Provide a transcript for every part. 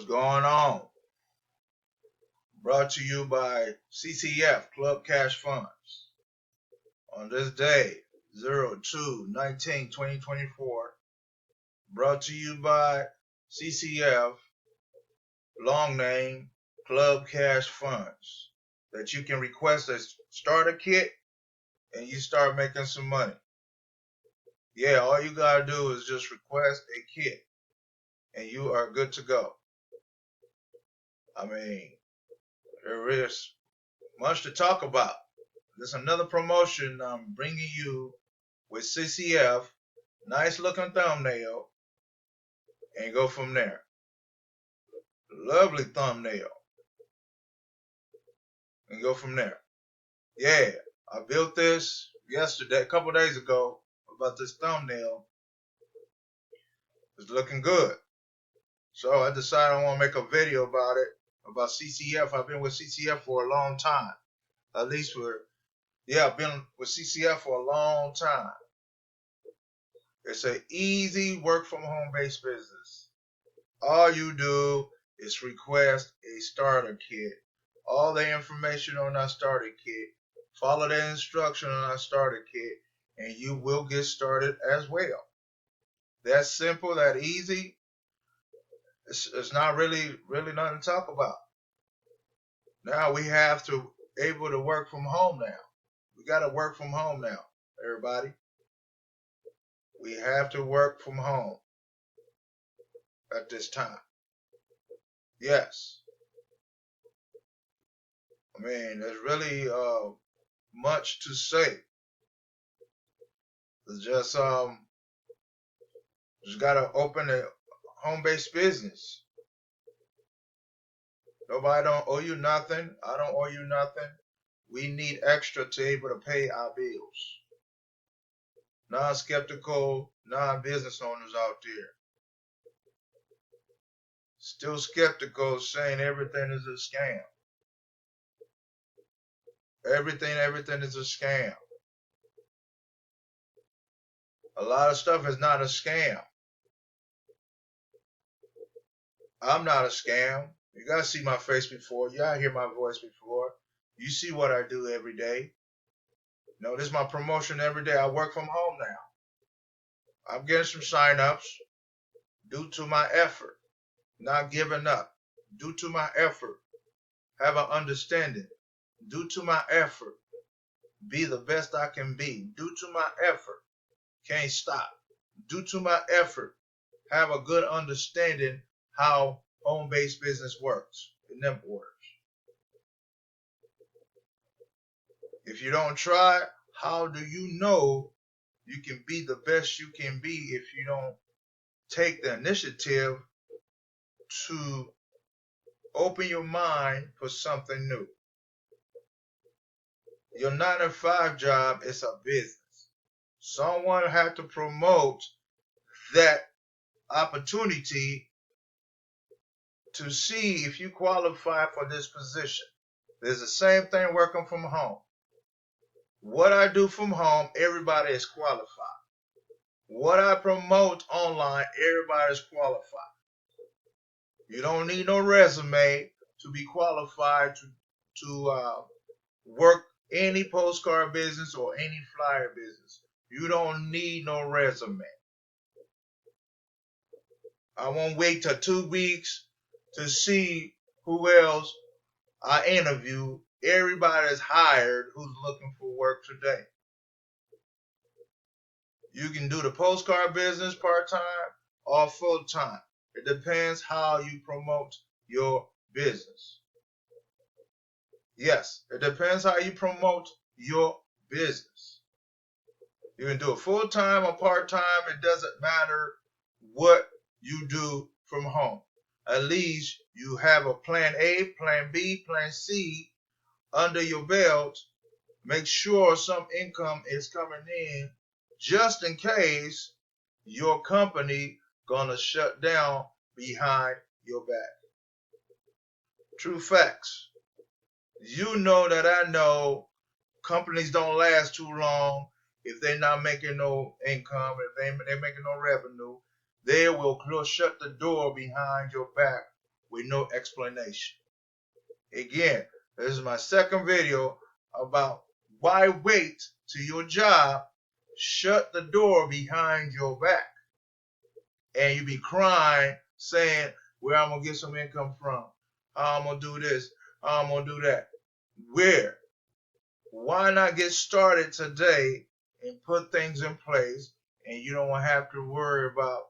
What's going on? Brought to you by CCF Club Cash Funds. On this day, 02/19/2024, brought to you by CCF, long name, Club Cash Funds, that you can request a starter kit and you start making some money. Yeah, all you gotta do is just request a kit and you are good to go. I mean, there is much to talk about. There's another promotion I'm bringing you with CCF. Nice looking thumbnail. And go from there. Lovely thumbnail. And go from there. Yeah, I built this yesterday, a couple days ago, about this thumbnail. It's looking good. So I decided I want to make a video about it, about CCF. I've been with CCF for a long time. At least I've been with CCF for a long time. It's an easy work from home based business. All you do is request a starter kit. All the information on our starter kit. Follow the instruction on our starter kit, and you will get started as well. That simple, that easy. It's not really nothing to talk about. Now we have to able to work from home now. We got to work from home now, everybody. We have to work from home at this time. Yes. I mean, there's really much to say. It's just gotta open a home-based business. Nobody don't owe you nothing. I don't owe you nothing. We need extra to be able to pay our bills. Non-skeptical, non-business owners out there still skeptical, saying everything is a scam. Everything is a scam. A lot of stuff is not a scam. I'm not a scam. You gotta see my face before. You gotta hear my voice before. You see what I do every day. No, this is my promotion every day. I work from home now. I'm getting some sign-ups due to my effort. Not giving up. Due to my effort. Have an understanding. Due to my effort. Be the best I can be. Due to my effort. Can't stop. Due to my effort. Have a good understanding how home-based business works in them orders. If you don't try, how do you know you can be the best you can be if you don't take the initiative to open your mind for something new? Your 9-to-5 job is a business. Someone had to promote that opportunity to see if you qualify for this position. There's the same thing working from home. What I do from home, everybody is qualified. What I promote online, everybody is qualified. You don't need no resume to be qualified to work any postcard business or any flyer business. You don't need no resume. I won't wait till 2 weeks to see who else I interview. Everybody is hired who's looking for work today. You can do the postcard business part-time or full-time. It depends how you promote your business. Yes, it depends how you promote your business. You can do it full-time or part-time. It doesn't matter what you do from home. At least you have a plan A, plan B, plan C under your belt. Make sure some income is coming in just in case your company gonna shut down behind your back. True facts. You know that I know companies don't last too long if they're not making no income, if they're making no revenue. They will shut the door behind your back with no explanation. Again, this is my second video about why wait till your job shut the door behind your back and you be crying saying where I'm gonna get some income from, how I'm gonna do this, how I'm gonna do that. Where? Why not get started today and put things in place, and you don't have to worry about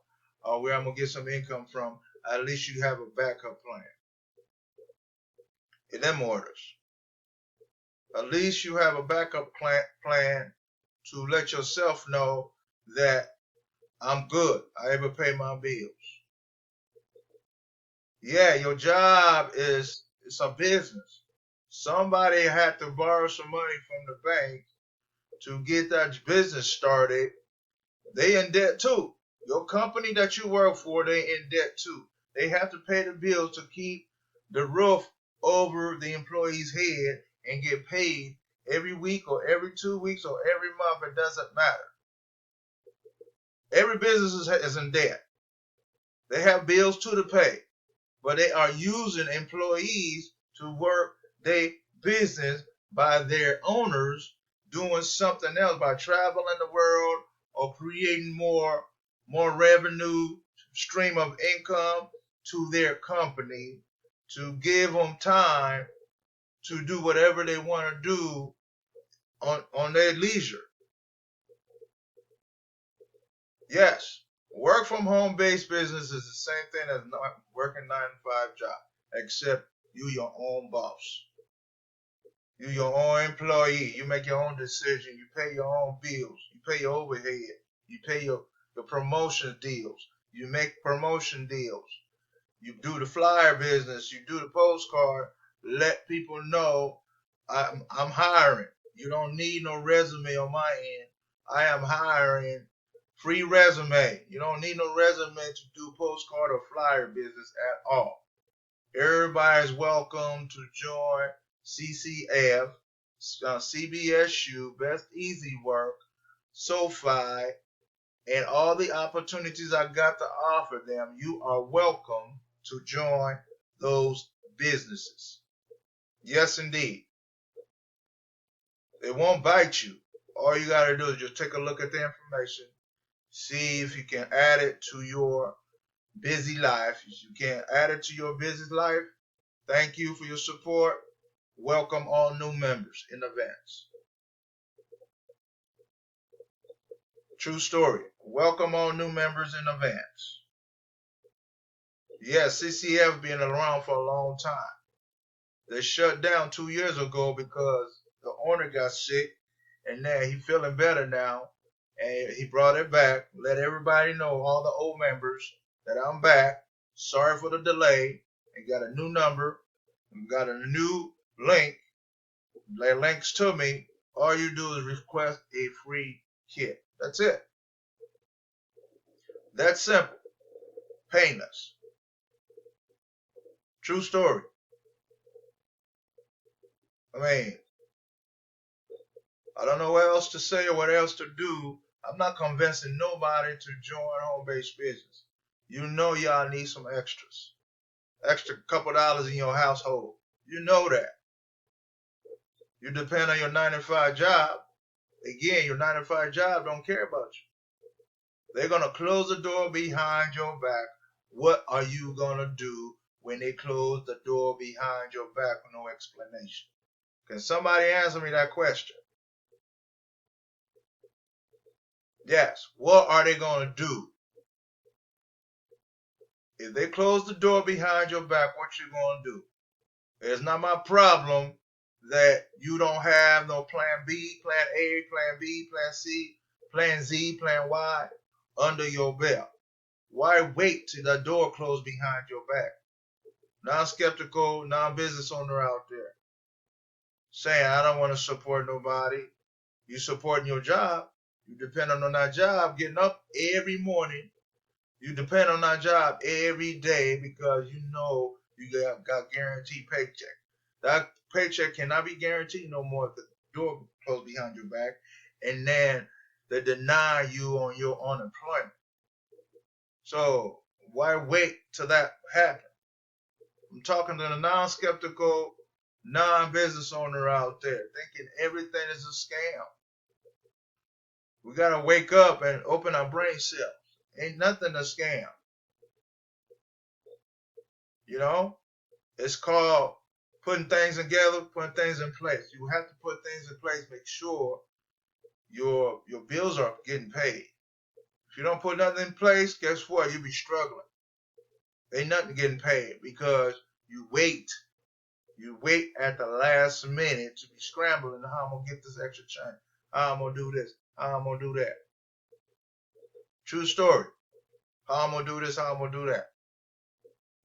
where I'm gonna get some income from. At least you have a backup plan. In them orders, at least you have a backup plan to let yourself know that I'm good. I ever pay my bills. Yeah, your job is it's a business. Somebody had to borrow some money from the bank to get that business started. They in debt too. Your company that you work for, they in debt too. They have to pay the bills to keep the roof over the employee's head and get paid every week or every 2 weeks or every month. It doesn't matter. Every business is in debt. They have bills too to pay, but they are using employees to work their business by their owners doing something else by traveling the world or creating more revenue stream of income to their company to give them time to do whatever they want to do on their leisure. Yes, work from home based business is the same thing as not working 9 to 5 job, except you your own boss. You your own employee. You make your own decision. You pay your own bills. You pay your overhead. You pay your promotion deals. You make promotion deals. You do the flyer business. You do the postcard. Let people know I'm hiring. You don't need no resume on my end. I am hiring. Free resume. You don't need no resume to do postcard or flyer business at all. Everybody's welcome to join CCF, CBSU, Best Easy Work, SoFi, and all the opportunities I got to offer them. You are welcome to join those businesses. Yes, indeed. They won't bite you. All you got to do is just take a look at the information, see if you can add it to your busy life. If you can add it to your busy life, thank you for your support. Welcome all new members in advance. True story. Welcome all new members in advance. Yes, CCF been around for a long time. They shut down 2 years ago because the owner got sick, and now he's feeling better now, and he brought it back. Let everybody know, all the old members, that I'm back. Sorry for the delay. And got a new number, and got a new link. They links to me. All you do is request a free kit. That's it. That's simple. Painless. True story. I mean, I don't know what else to say or what else to do. I'm not convincing nobody to join home-based business. You know y'all need some extras. Extra couple dollars in your household. You know that. You depend on your 9 to 5 job. Again, your 9 to 5 job don't care about you. They're going to close the door behind your back. What are you going to do when they close the door behind your back with no explanation? Can somebody answer me that question? Yes. What are they going to do? If they close the door behind your back, what you going to do? It's not my problem that you don't have no plan B, plan A, plan B, plan C, plan Z, plan Y under your belt. Why wait till the door closed behind your back? Non-skeptical, non-business owner out there saying, I don't want to support nobody. You supporting your job. You depend on that job, getting up every morning. You depend on that job every day because you know you got guaranteed paycheck. That paycheck cannot be guaranteed no more if the door closed behind your back, and then they deny you on your unemployment. So why wait till that happens? I'm talking to the non-skeptical, non-business owner out there thinking everything is a scam. We got to wake up and open our brain cells. Ain't nothing a scam. You know, it's called putting things together, putting things in place. You have to put things in place, make sure your bills are getting paid. If you don't put nothing in place, guess what? You'll be struggling. Ain't nothing getting paid because you wait at the last minute to be scrambling how I'm going to get this extra change, how I'm going to do this, how I'm going to do that. True story. How I'm going to do this, how I'm going to do that.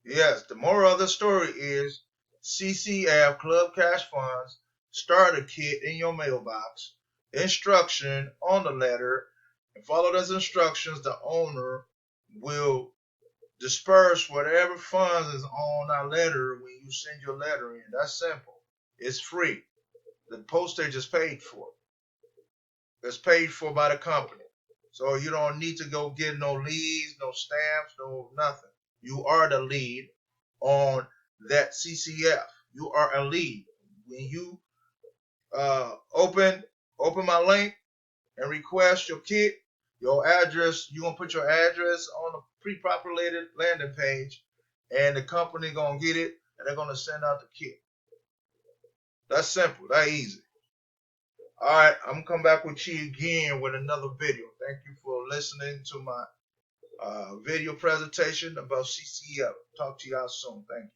Yes, the moral of the story is CCF, Club Cash Funds, starter kit in your mailbox, instruction on the letter, and follow those instructions. The owner will disperse whatever funds is on that letter when you send your letter in. That's simple. It's free. The postage is paid for. It's paid for by the company. So you don't need to go get no leads, no stamps, no nothing. You are the lead on that CCF. You are a lead. When you open my link and request your kit, your address, you're gonna put your address on a pre-populated landing page, and the company gonna get it and they're gonna send out the kit. That's simple, that's easy. Alright, I'm gonna come back with you again with another video. Thank you for listening to my video presentation about CCF. Talk to y'all soon. Thank you.